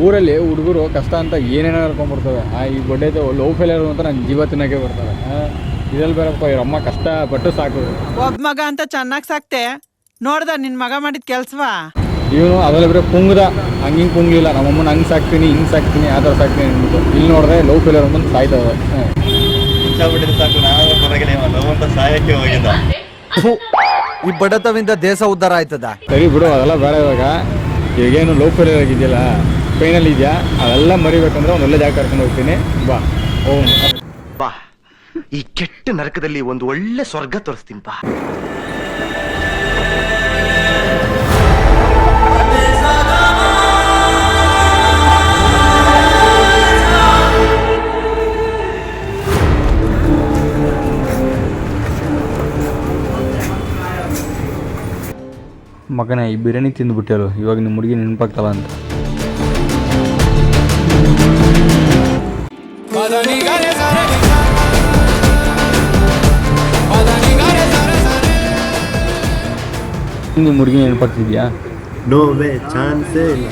ಊರಲ್ಲಿ ಹುಡುಗರು ಕಷ್ಟ ಅಂತ ಏನೇನೋ ಹೇಳ್ಕೊಂಡ್ಬರ್ತವೆ. ಈ ಬಡ್ಡೆದು ಲವ್ ಫೇಲಿಯರ್ ಅಂತ ನನ್ನ ಜೀವ ತಿನ್ನೋಕ್ಕೆ ಬರ್ತವೆ. ಇದ್ರಲ್ಲಿ ಬೇರಪ್ಪ ಇವ್ರ ಅಮ್ಮ ಕಷ್ಟಪಟ್ಟು ಸಾಕೋದು. ಒಬ್ಬ ಮಗ ಅಂತ ಚೆನ್ನಾಗಿ ಸಾಕ್ತೆ, ನೋಡ್ದ ನಿನ್ನ ಮಗ ಮಾಡಿದ ಕೆಲ್ಸವಾ? ಇವನು ಅದರಲ್ಲಿ ಬರೀ ಪುಂಗ್ದ, ಹಿಂಗೆ ಪುಂಗ್ಲಿಲ್ಲ. ನಮ್ಮಮ್ಮನ ಹಂಗೆ ಸಾಕ್ತೀನಿ ಹಿಂಗೆ ಸಾಕ್ತೀನಿ ಆ ಥರ ಸಾಕ್ತೀನಿ ಅಂದ್ಬಿಟ್ಟು ಇಲ್ಲಿ ನೋಡಿದ್ರೆ ಲವ್ ಫೇಲಿಯರ್ ಅಂದ್ಬಿಟ್ಟು ಸಾಯ್ತವೆ. ಸಾಕು ನಾನು ಹೊರಗಡೆ ಲವ್ ಅಂತ ಸಾಯಕ್ಕೆ ಹೋಗಿದ್ದ. ಈ ಬಡತವಿಂದ ದೇಶ ಉದ್ಧಾರ ಆಯ್ತದ. ಸರಿ ಬಿಡು, ಅದೆಲ್ಲ ಬೇಡ. ಈಗೇನು ಲವ್ ಫೇಲಿಯರ್ ಆಗಿದೆಯಲ್ಲ, ಪೈನಲ್ಲಿ ಇದೆಯಾ, ಅದೆಲ್ಲ ಮರಿಬೇಕಂದ್ರೆ ಒಂದು ಒಳ್ಳೆ ಜಾಗ ಕರ್ಕೊಂಡು ಹೋಗ್ತೀನಿ. ಬಾ ಬಾ, ಈ ಕೆಟ್ಟ ನರಕದಲ್ಲಿ ಒಂದು ಒಳ್ಳೆ ಸ್ವರ್ಗ ತೋರಿಸ್ತೀನಿ ಬಾ. ಮಗನ ಈ ಬಿರಿಯಾನಿ ತಿಂದುಬಿಟ್ಟರು, ಇವಾಗ ನಿಮ್ಮ ಹುಡುಗಿ ನೆನಪಾಗ್ತಲ್ಲ ಅಂತ. ನಿಮ್ಮ ಹುಡುಗಿ ನೆನಪಾಗ್ತಿದ್ಯಾ? ನೋ ವೇ, ಚಾನ್ಸೇ ಇಲ್ಲ.